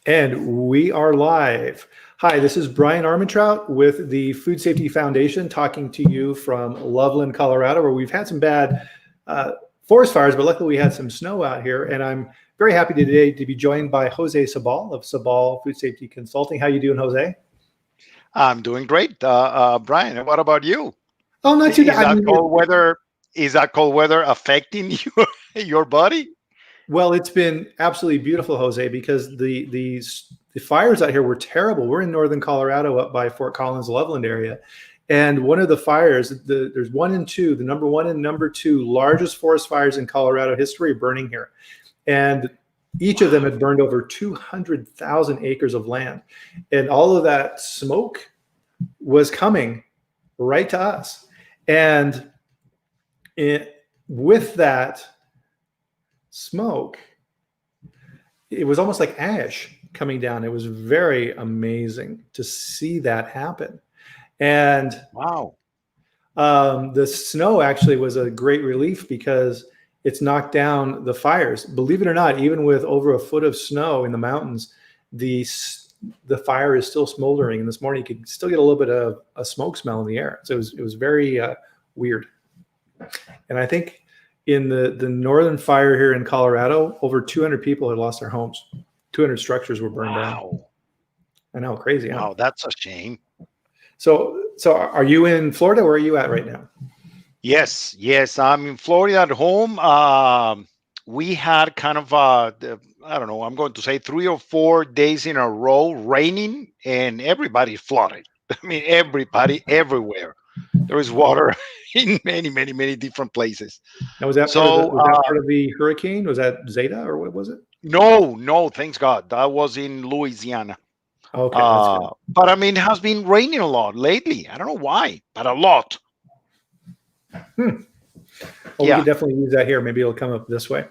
And we are live. Hi, this is Brian Armentrout with the Food Safety Foundation talking to you from Loveland, Colorado, where we've had some bad forest fires, but luckily we had some snow out here. And I'm very happy today to be joined by Jose Sabal of Sabal Food Safety Consulting. How you doing, Jose? I'm doing great, Brian. And what about you? Oh, not too Is bad. I that mean, cold weather? Is that cold weather affecting your body? well, it's been absolutely beautiful, Jose, because the fires out here were terrible. We're in northern Colorado, up by Fort Collins, Loveland area, and one of the fires, there's one and two, the number one and number two largest forest fires in Colorado history are burning here, and each of them had burned over 200,000 acres of land, and all of that smoke was coming right to us, and with that smoke, it was almost like ash coming down. It was very amazing to see that happen. And Wow. the snow actually was a great relief because it's knocked down the fires. Believe it or not, even with over a foot of snow in the mountains, the fire is still smoldering. And this morning you could still get a little bit of a smoke smell in the air. So it was very weird. And I think in the northern fire here in Colorado, over 200 people had lost their homes. 200 structures were burned down. I know, crazy. Huh? Wow, that's a shame. So are you in Florida? Where are you at right now? Yes, I'm in Florida at home. We had kind of I don't know, I'm going to say 3 or 4 days in a row raining, and everybody flooded. I mean, everybody everywhere. There is water in many different places. Now, was that So part of the hurricane? Was that Zeta or what was it? no, thanks God. That was in Louisiana. Okay, that's good. But I mean, it has been raining a lot lately. I don't know why, but a lot. Well, we could definitely use that here. Maybe it'll come up this way.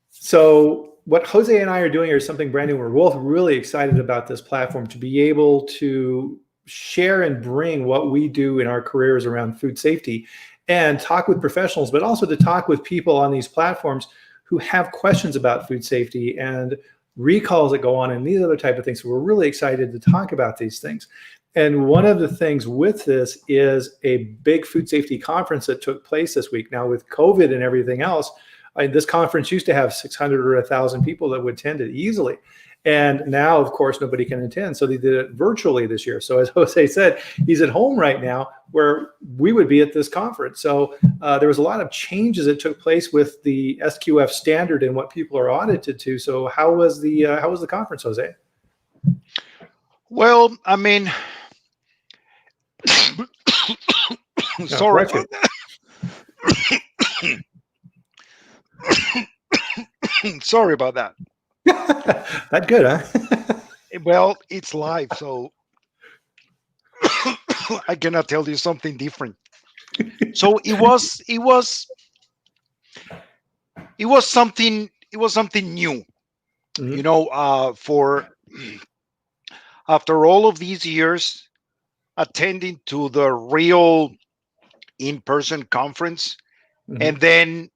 So what Jose and I are doing here is something brand new. We're both really excited about this platform to be able to share and bring what we do in our careers around food safety and talk with professionals, but also to talk with people on these platforms who have questions about food safety and recalls that go on and these other type of things. So we're really excited to talk about these things. And one of the things with this is a big food safety conference that took place this week. Now with COVID and everything else, this conference used to have 600 or 1,000 people that would attend it easily. And now, of course, nobody can attend. So they did it virtually this year. So as Jose said, he's at home right now where we would be at this conference. So there was a lot of changes that took place with the SQF standard and what people are audited to. So how was the conference, Jose? Well, I mean, sorry about that. Sorry about that. That good, huh? Well, it's live, so I cannot tell you something different. So it was something new. Mm-hmm. You know, for after all of these years attending to the real in-person conference, Mm-hmm. and then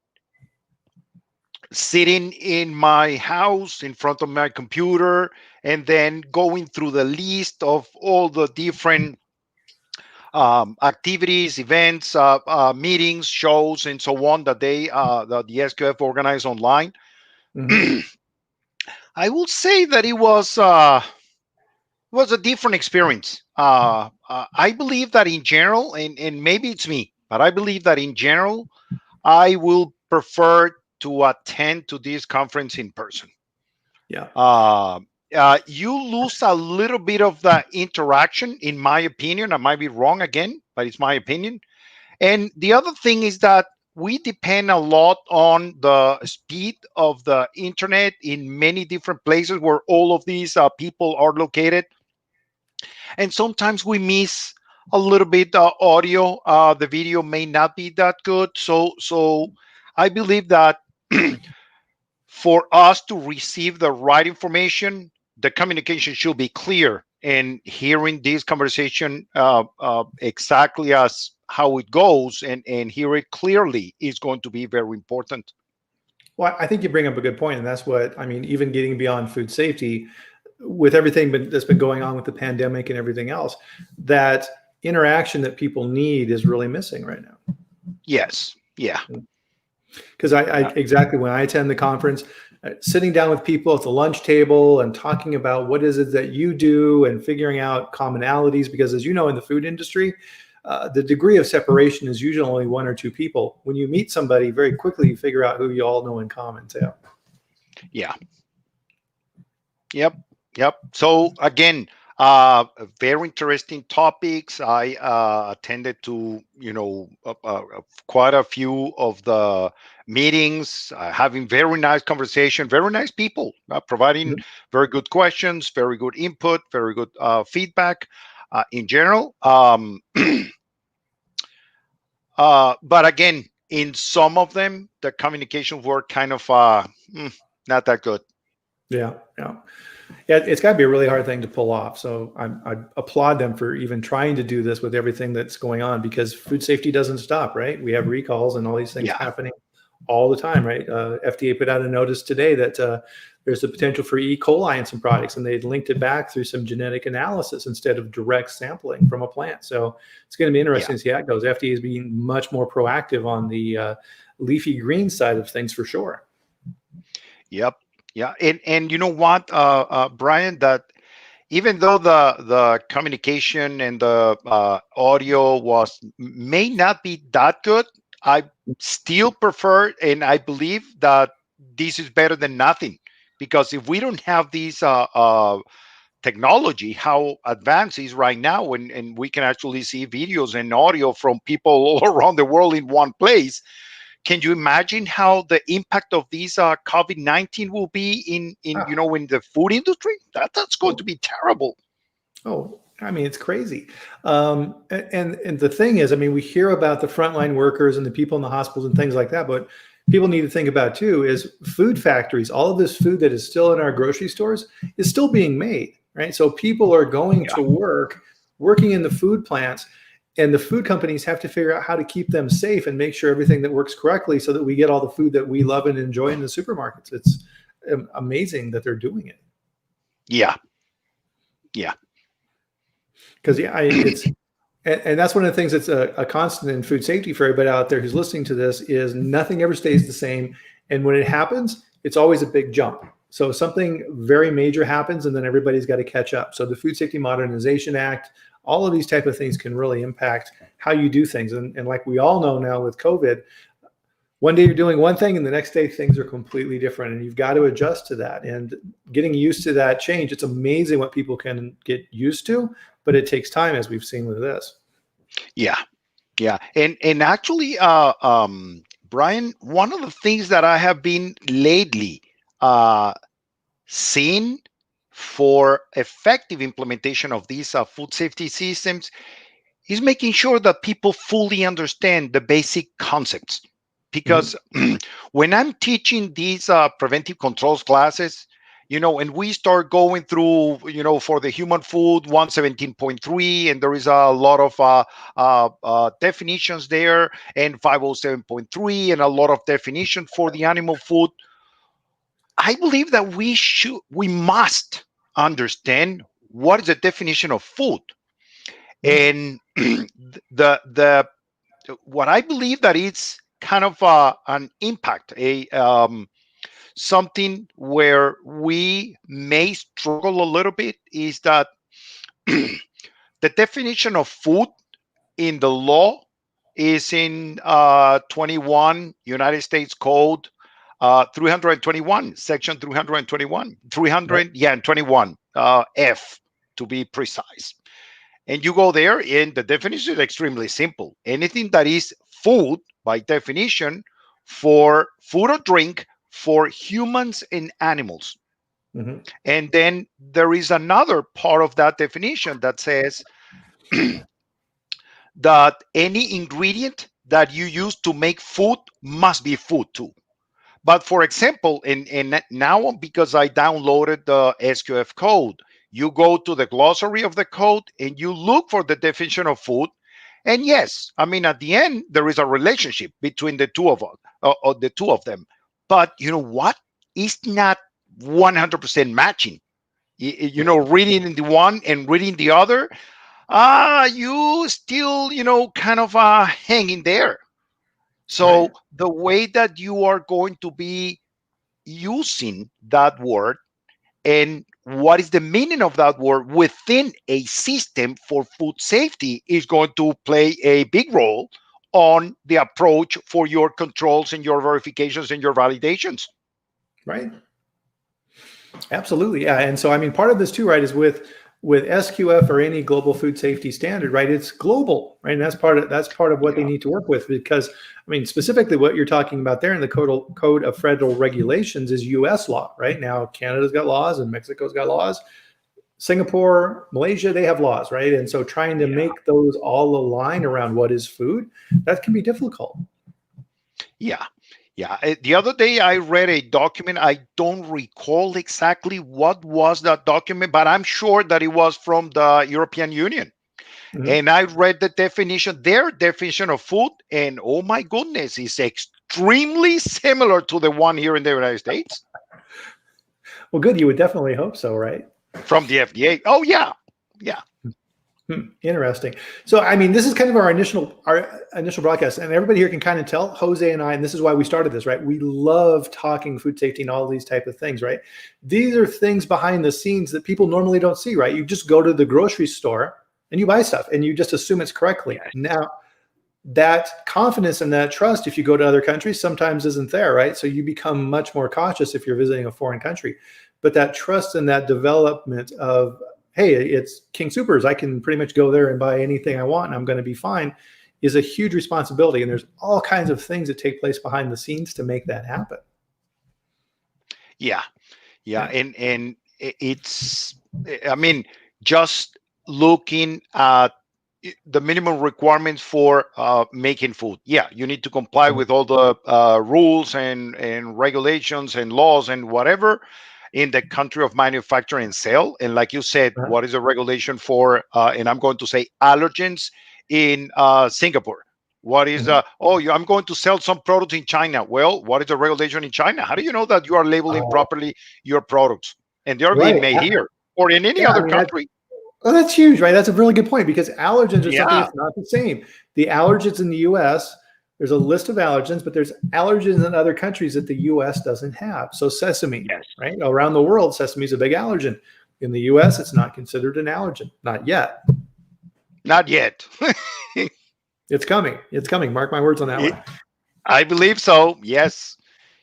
sitting in my house in front of my computer and then going through the list of all the different activities, events, meetings, shows, and so on that that the SQF organized online. Mm-hmm. I will say that it was a different experience. I believe that in general, and maybe it's me, but I believe that in general, I will prefer to attend to this conference in person. Yeah. You lose a little bit of the interaction, in my opinion. I might be wrong again, but it's my opinion. And the other thing is that we depend a lot on the speed of the internet in many different places where all of these people are located. And sometimes we miss a little bit audio. The video may not be that good. So I believe that for us to receive the right information, the communication should be clear. And hearing this conversation exactly as how it goes and hear it clearly is going to be very important. Well, I think you bring up a good point, and that's what I mean. Even getting beyond food safety, with everything that's been going on with the pandemic and everything else, that interaction that people need is really missing right now. Yes. Yeah. Because I exactly, when I attend the conference, sitting down with people at the lunch table and talking about what is it that you do and figuring out commonalities, because as you know, in the food industry, the degree of separation is usually only one or two people. When you meet somebody, very quickly you figure out who you all know in common too. Yeah. Yep. So again, very interesting topics. I attended to, quite a few of the meetings, having very nice conversation, very nice people, providing very good questions, very good input, very good feedback in general. But again, in some of them, the communications were kind of not that good. Yeah. It's got to be a really hard thing to pull off. So I applaud them for even trying to do this with everything that's going on, because food safety doesn't stop, right? We have recalls and all these things happening all the time, right? FDA put out a notice today that there's a potential for E. coli in some products, and they linked it back through some genetic analysis instead of direct sampling from a plant. So it's going to be interesting to see how it goes. FDA is being much more proactive on the leafy green side of things for sure. Yep. Yeah. And you know what, Brian, that even though the communication and the audio may not be that good, I still prefer, and I believe that this is better than nothing, because if we don't have these technology, how advanced is right now, and we can actually see videos and audio from people all around the world in one place. Can you imagine how the impact of these COVID-19 will be in the food industry? That's going to be terrible. Oh, I mean, it's crazy. And the thing is, I mean, we hear about the frontline workers and the people in the hospitals and things like that, but people need to think about too is food factories. All of this food that is still in our grocery stores is still being made, right? So people are going to work, working in the food plants, and the food companies have to figure out how to keep them safe and make sure everything that works correctly so that we get all the food that we love and enjoy in the supermarkets. It's amazing that they're doing it. Yeah. Because it's and that's one of the things that's a constant in food safety for everybody out there who's listening to this is nothing ever stays the same. And when it happens, it's always a big jump. So something very major happens and then everybody's got to catch up. So the Food Safety Modernization Act, all of these type of things can really impact how you do things. And like we all know now with COVID, one day you're doing one thing and the next day things are completely different, and you've got to adjust to that. And getting used to that change, it's amazing what people can get used to, but it takes time, as we've seen with this. Yeah. And actually, Brian, one of the things that I have been lately seeing for effective implementation of these food safety systems is making sure that people fully understand the basic concepts. Because when I'm teaching these preventive controls classes, and we start going through, for the human food 117.3, and there is a lot of definitions there, and 507.3, and a lot of definitions for the animal food. I believe that we must understand what is the definition of food, and what I believe that it's kind of an impact, something where we may struggle a little bit is that the definition of food in the law is in 21 United States Code 321, section 321, 21 F to be precise. And you go there, and the definition is extremely simple. Anything that is food, by definition, for food or drink for humans and animals. And then there is another part of that definition that says that any ingredient that you use to make food must be food too. But for example, and now because I downloaded the SQF code, you go to the glossary of the code and you look for the definition of food. And yes, I mean, at the end, there is a relationship between the two of them. But you know what? It's not 100% matching. reading the one and reading the other, you still, kind of hanging there. So Right. the way that you are going to be using that word and what is the meaning of that word within a system for food safety is going to play a big role on the approach for your controls and your verifications and your validations. Right. Absolutely. Yeah. And so, I mean, part of this too, right, is with SQF or any global food safety standard, right? It's global, right? And that's part of what they Yeah. need to work with, because I mean, specifically what you're talking about there in the code of federal regulations is US law, right? Now Canada's got laws and Mexico's got laws. Singapore, Malaysia, they have laws, right? And so trying to Yeah. make those all align around what is food, that can be difficult. Yeah. Yeah. The other day I read a document. I don't recall exactly what was that document, but I'm sure that it was from the European Union. Mhm. And I read the definition, their definition of food, and oh my goodness, it's extremely similar to the one here in the United States Well, good. You would definitely hope so, right? from the FDA. Oh, yeah. Yeah. Interesting. So, I mean, this is kind of our initial broadcast, and everybody here can kind of tell Jose and I, and this is why we started this, right? We love talking food safety and all these type of things, right? These are things behind the scenes that people normally don't see, right? You just go to the grocery store and you buy stuff, and you just assume it's correctly. Yes. Now, that confidence and that trust, if you go to other countries, sometimes isn't there, right? So you become much more cautious if you're visiting a foreign country. But that trust and that development of, hey, it's King Soopers, I can pretty much go there and buy anything I want and I'm going to be fine, is a huge responsibility. And there's all kinds of things that take place behind the scenes to make that happen. Yeah. Yeah. And it's, I mean, just looking at the minimum requirements for making food. Yeah, you need to comply with all the rules and regulations and laws and whatever in the country of manufacture and sale. And like you said, what is the regulation for, and I'm going to say allergens in Singapore? What is I'm going to sell some products in China. Well, what is the regulation in China? How do you know that you are labeling properly your products and they're being made here or in any other country? Well, that's huge, right? That's a really good point, because allergens are something Yeah. that's not the same. The allergens in the US, there's a list of allergens, but there's allergens in other countries that the US doesn't have. So sesame, Yes. right? Around the world, sesame is a big allergen. In the US, it's not considered an allergen. Not yet. Not yet. It's coming. It's coming. Mark my words on that one. I believe so. Yes.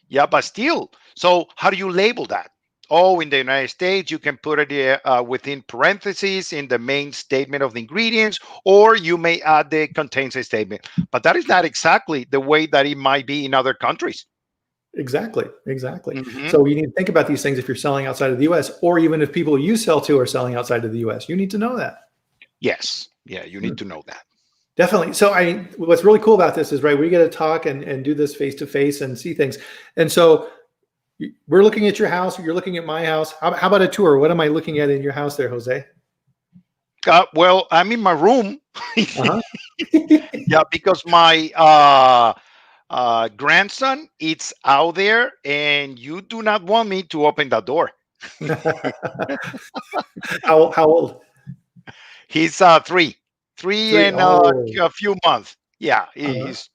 Yeah, but still. So how do you label that? Oh, in the United States, you can put it within parentheses in the main statement of the ingredients, or you may add the contains a statement. But that is not exactly the way that it might be in other countries. Exactly. So you need to think about these things if you're selling outside of the US, or even if people you sell to are selling outside of the US. You need to know that. Yes. Yeah, you need to know that. Definitely. So what's really cool about this is, right, we get to talk and do this face to face and see things. And so we're looking at your house. You're looking at my house. How about a tour? What am I looking at in your house there, Jose? Well, I'm in my room. Yeah, because my grandson is out there, and you do not want me to open that door. How old? He's 3 and a few months. Yeah, he's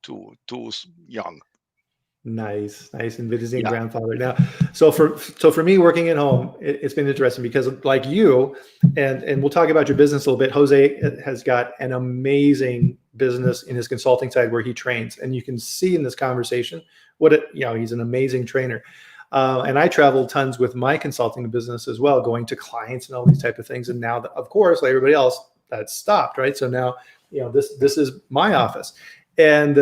too young. Nice. And visiting grandfather. Now, so for me working at home, it's been interesting because, like you, and we'll talk about your business a little bit. Jose has got an amazing business in his consulting side where he trains, and you can see in this conversation he's an amazing trainer. And I traveled tons with my consulting business as well, going to clients and all these type of things. And now, of course, like everybody else, that's stopped, right? So now, this is my office. And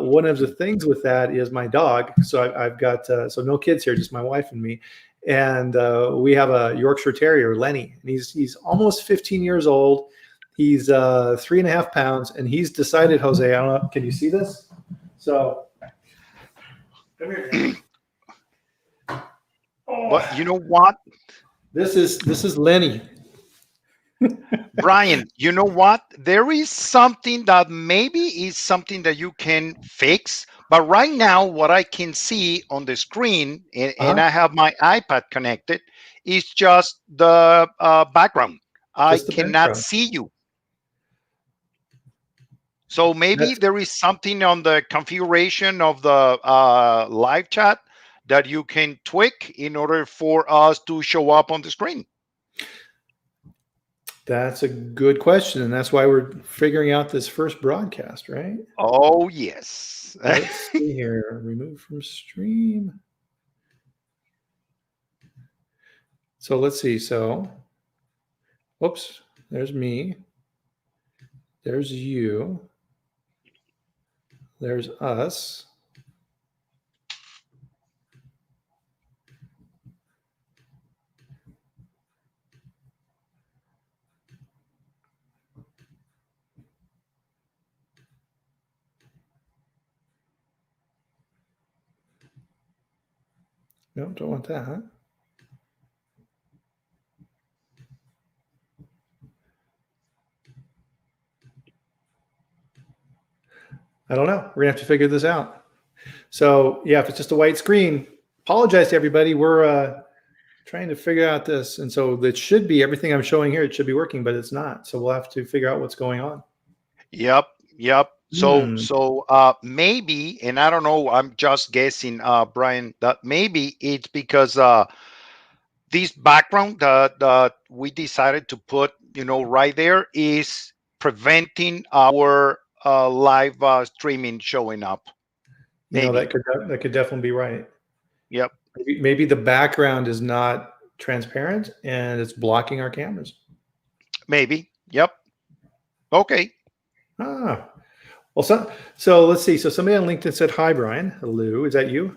one of the things with that is my dog. So I've got, so no kids here, just my wife and me. And we have a Yorkshire Terrier, Lenny, and he's almost 15 years old. He's 3.5 pounds, and he's decided, Jose, I don't know, can you see this? So come here. But you know what? This is Lenny. Brian, you know what? There is something that maybe is something that you can fix. But right now, what I can see on the screen, and I have my iPad connected, is just the background. I Just the cannot background. see you. So maybe there is something on the configuration of the live chat that you can tweak in order for us to show up on the screen. That's a good question, and that's why we're figuring out this first broadcast, right? Oh, yes. Let's see here. Remove from stream. So let's see. So, whoops, there's me. There's you. There's us. No, don't want that. I don't know. We're gonna have to figure this out. So yeah, if it's just a white screen, apologize to everybody. We're trying to figure out this, and so it should be everything I'm showing here. It should be working, but it's not. So we'll have to figure out what's going on. Yep. So maybe, and I don't know, I'm just guessing, Brian, that maybe it's because this background that we decided to put, right there is preventing our live streaming showing up. Maybe. That could definitely be right. Yep. Maybe the background is not transparent and it's blocking our cameras. Maybe. Yep. Okay. Well, so let's see. So somebody on LinkedIn said, "Hi, Brian." Hello. Is that you?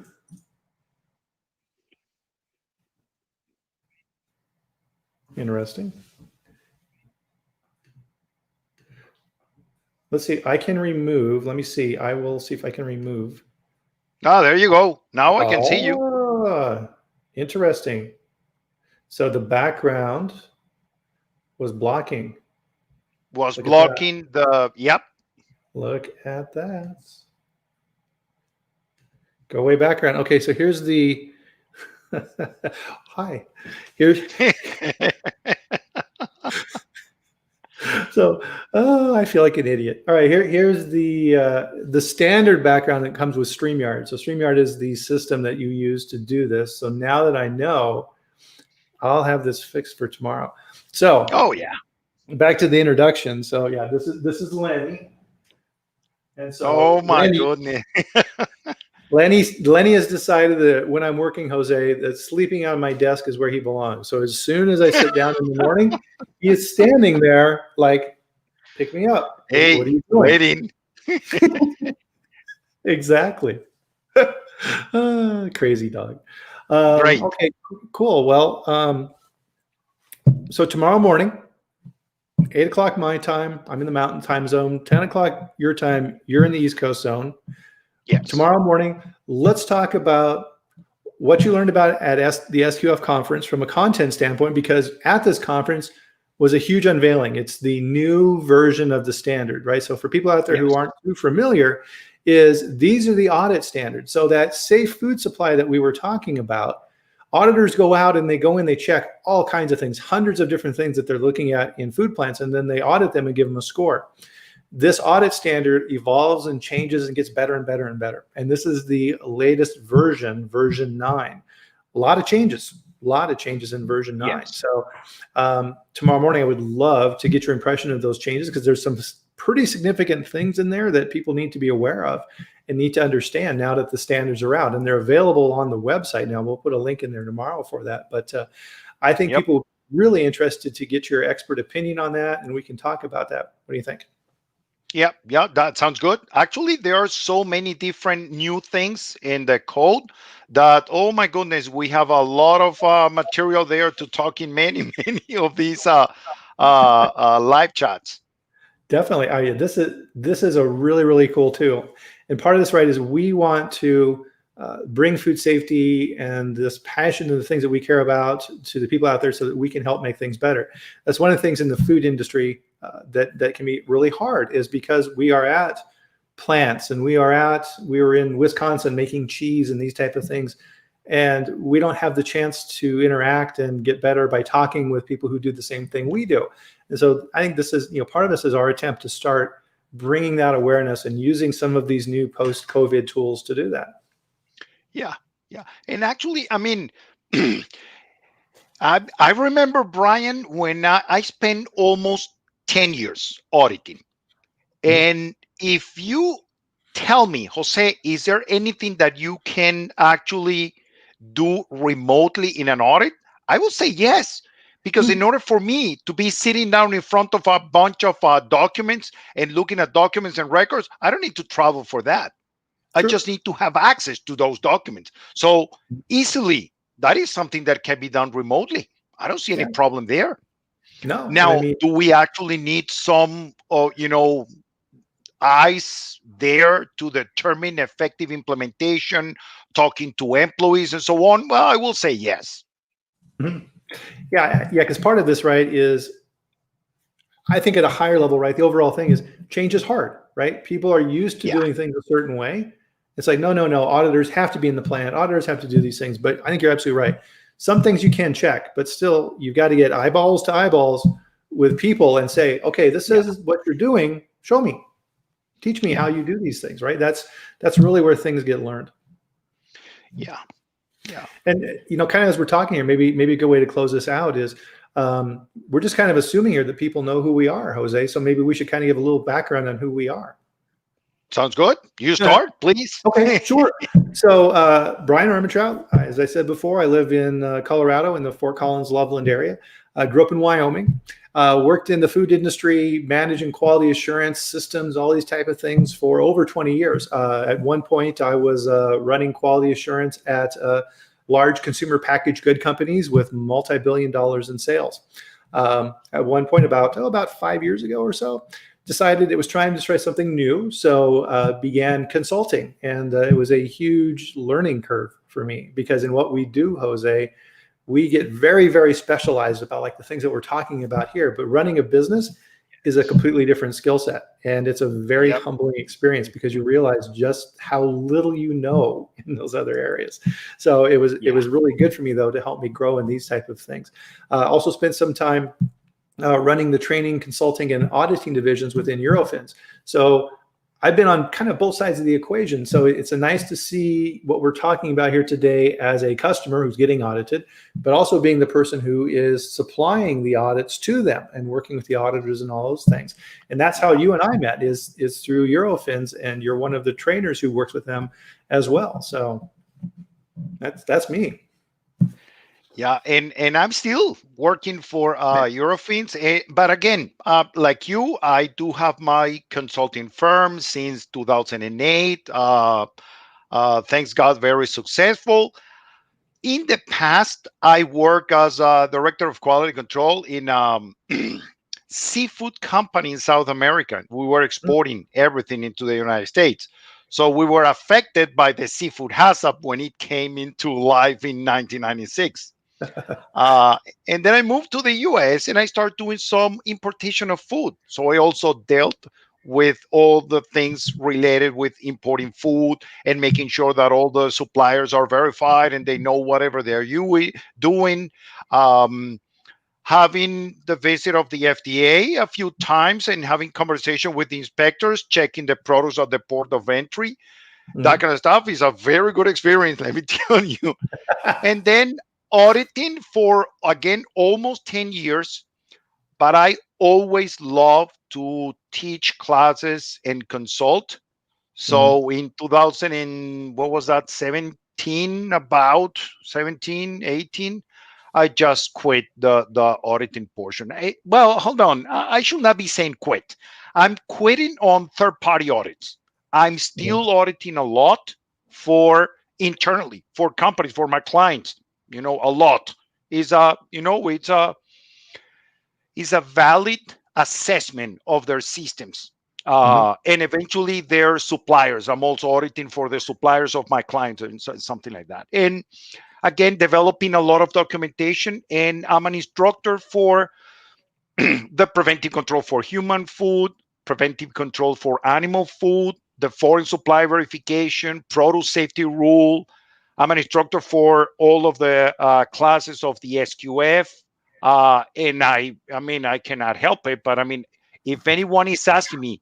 Interesting. Let's see. I can remove. Let me see. I will see if I can remove. Oh, there you go. Now I can see you. Interesting. So the background was blocking. Was blocking the, yep. Look at that. Go away background. Okay, so here's the, hi. Here's, so, I feel like an idiot. All right, here's the standard background that comes with StreamYard. So StreamYard is the system that you use to do this. So now that I know, I'll have this fixed for tomorrow. So, oh yeah, back to the introduction. So yeah, this is Lenny, and so oh my goodness. Lenny has decided that when I'm working, Jose, that sleeping on my desk is where he belongs. So as soon as I sit down in the morning, he is standing there like, pick me up. Hey, what are you doing? Waiting. Exactly. Crazy dog. Great. Okay, cool. Well, so tomorrow morning, 8 o'clock my time, I'm in the mountain time zone, 10 o'clock your time, you're in the East Coast zone. Yes. Tomorrow morning, let's talk about what you learned about at the SQF conference from a content standpoint, because at this conference was a huge unveiling. It's the new version of the standard, right? So for people out there who aren't too familiar, these are the audit standards. So that safe food supply that we were talking about, auditors go out and they check all kinds of things, hundreds of different things that they're looking at in food plants, and then they audit them and give them a score. This audit standard evolves and changes and gets better and better and better. And this is the latest version, version 9. A lot of changes in version 9. Yes. So tomorrow morning, I would love to get your impression of those changes, because there's some pretty significant things in there that people need to be aware of and need to understand now that the standards are out, and they're available on the website now. We'll put a link in there tomorrow for that. But I think people are really interested to get your expert opinion on that, and we can talk about that. What do you think? Yeah, that sounds good. Actually, there are so many different new things in the code that, oh my goodness, we have a lot of material there to talk in many of these live chats. Definitely. This is a really, really cool tool. And part of this, right, is we want to bring food safety and this passion and the things that we care about to the people out there so that we can help make things better. That's one of the things in the food industry that can be really hard, is because we are at plants and we were in Wisconsin making cheese and these type of things. And we don't have the chance to interact and get better by talking with people who do the same thing we do. And so I think this is, part of this is our attempt to start bringing that awareness and using some of these new post-COVID tools to do that. Yeah, yeah. And actually, I mean, I remember, Brian, when I spent almost 10 years auditing. And if you tell me, Jose, is there anything that you can actually do remotely in an audit? I will say yes. Because in order for me to be sitting down in front of a bunch of documents and looking at documents and records, I don't need to travel for that. I just need to have access to those documents. So easily, that is something that can be done remotely. I don't see any problem there. No. Now, do we actually need some, eyes there to determine effective implementation, talking to employees and so on? Well, I will say yes. Mm-hmm. Yeah, because part of this, right, is I think at a higher level, right, the overall thing is change is hard, right? People are used to doing things a certain way. It's like, no, auditors have to be in the plant. Auditors have to do these things. But I think you're absolutely right. Some things you can check, but still you've got to get eyeballs to eyeballs with people and say, okay, this is what you're doing. Show me. Teach me how you do these things, right? That's really where things get learned. Yeah. And kind of as we're talking here, maybe a good way to close this out is we're just kind of assuming here that people know who we are, Jose. So maybe we should kind of give a little background on who we are. Sounds good. You start, please. Okay, sure. So Brian Ermentrout, as I said before, I live in Colorado in the Fort Collins, Loveland area. I grew up in Wyoming. Worked in the food industry, managing quality assurance systems, all these type of things for over 20 years. At one point, I was running quality assurance at large consumer packaged good companies with multi-billion dollars in sales. At one point, about 5 years ago or so, decided it was time to try something new. So began consulting. And it was a huge learning curve for me because in what we do, Jose, we get very, very specialized about like the things that we're talking about here, but running a business is a completely different skill set. And it's a very humbling experience because you realize just how little you know in those other areas. So it was really good for me though, to help me grow in these type of things. Also spent some time running the training, consulting, and auditing divisions within Eurofins. So I've been on kind of both sides of the equation. So it's nice to see what we're talking about here today as a customer who's getting audited, but also being the person who is supplying the audits to them and working with the auditors and all those things. And that's how you and I met is through Eurofins, and you're one of the trainers who works with them as well. So that's me. Yeah, and I'm still working for Eurofins, but again, like you, I do have my consulting firm since 2008. Thanks God, very successful. In the past, I worked as a director of quality control in seafood company in South America. We were exporting everything into the United States. So we were affected by the seafood HACCP when it came into life in 1996. And then I moved to the US and I started doing some importation of food. So I also dealt with all the things related with importing food and making sure that all the suppliers are verified and they know whatever they're doing. Having the visit of the FDA a few times and having conversation with the inspectors, checking the products at the port of entry. That kind of stuff is a very good experience, let me tell you. And then auditing for, again, almost 10 years, but I always love to teach classes and consult. So in 2000 and what was that, 17, about 17, 18, I just quit the auditing portion. Well, hold on. I should not be saying quit. I'm quitting on third-party audits. I'm still auditing a lot for internally, for companies, for my clients. A lot is it's a valid assessment of their systems and eventually their suppliers. I'm also auditing for the suppliers of my clients and something like that. And again, developing a lot of documentation, and I'm an instructor for the preventive control for human food, preventive control for animal food, the foreign supply verification, product safety rule, I'm an instructor for all of the classes of the SQF. And I mean, I cannot help it, but I mean, if anyone is asking me,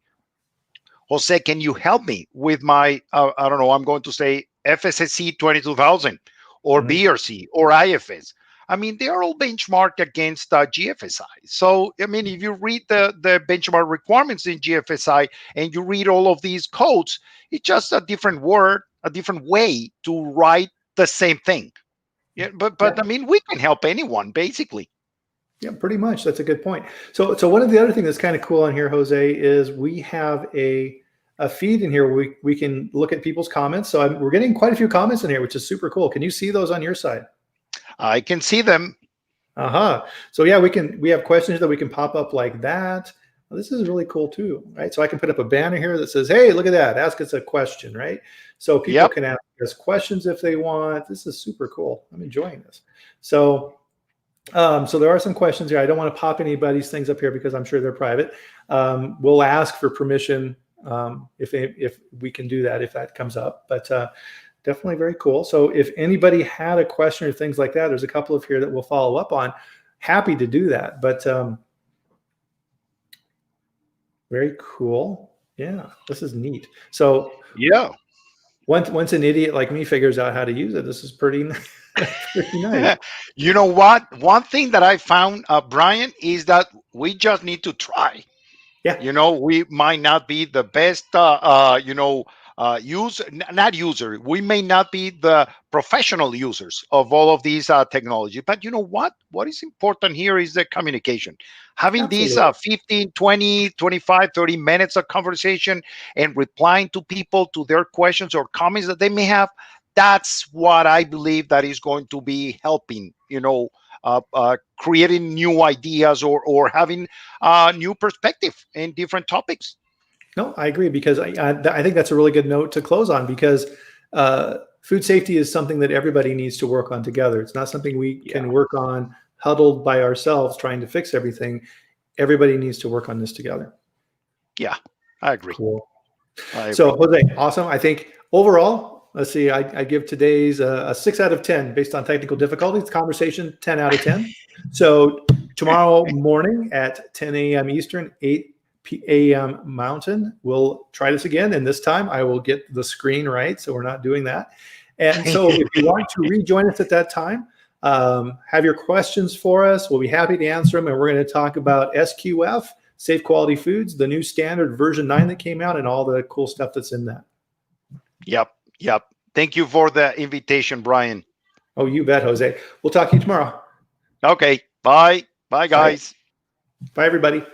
Jose, can you help me with my, I don't know, I'm going to say FSSC 22000 or BRC or IFS. I mean, they are all benchmarked against GFSI. So, I mean, if you read the benchmark requirements in GFSI and you read all of these codes, it's just a different word, a different way to write the same thing. Yeah, but yeah. I mean, we can help anyone, basically. Yeah, pretty much. That's a good point. So one of the other things that's kind of cool on here, Jose, is we have a feed in here where we can look at people's comments. So we're getting quite a few comments in here, which is super cool. Can you see those on your side? I can see them. So yeah, we have questions that we can pop up like that. Well, this is really cool too, right? So I can put up a banner here that says, "Hey, look at that! Ask us a question," right? So people can ask us questions if they want. This is super cool. I'm enjoying this. So there are some questions here. I don't want to pop anybody's things up here because I'm sure they're private. We'll ask for permission if we can do that, if that comes up. But definitely very cool. So if anybody had a question or things like that, there's a couple of here that we'll follow up on. Happy to do that. But very cool. Yeah, this is neat. So yeah, once an idiot like me figures out how to use it, this is pretty nice. You know what? One thing that I found, Brian, is that we just need to try. Yeah. You know, we might not be the best, user. We may not be the professional users of all of these technology. But you know what? What is important here is the communication. Having these 15, 20, 25, 30 minutes of conversation and replying to people, to their questions or comments that they may have. That's what I believe that is going to be helping, creating new ideas or having new perspective in different topics. No, I agree, because I think that's a really good note to close on, because food safety is something that everybody needs to work on together. It's not something we can work on huddled by ourselves trying to fix everything. Everybody needs to work on this together. Yeah, I agree. Cool. So Jose, awesome. I think overall, let's see, I give today's a 6 out of 10 based on technical difficulties. Conversation, 10 out of 10. So tomorrow morning at 10 a.m. Eastern, 8 a.m. Mountain, we'll try this again. And this time I will get the screen right, so we're not doing that. And so if you want to rejoin us at that time, have your questions for us. We'll be happy to answer them. And we're going to talk about SQF, Safe Quality Foods, the new standard version 9 that came out, and all the cool stuff that's in that. Yep. Thank you for the invitation, Brian. Oh, you bet, Jose. We'll talk to you tomorrow. Okay. Bye. Bye, guys. Bye, everybody.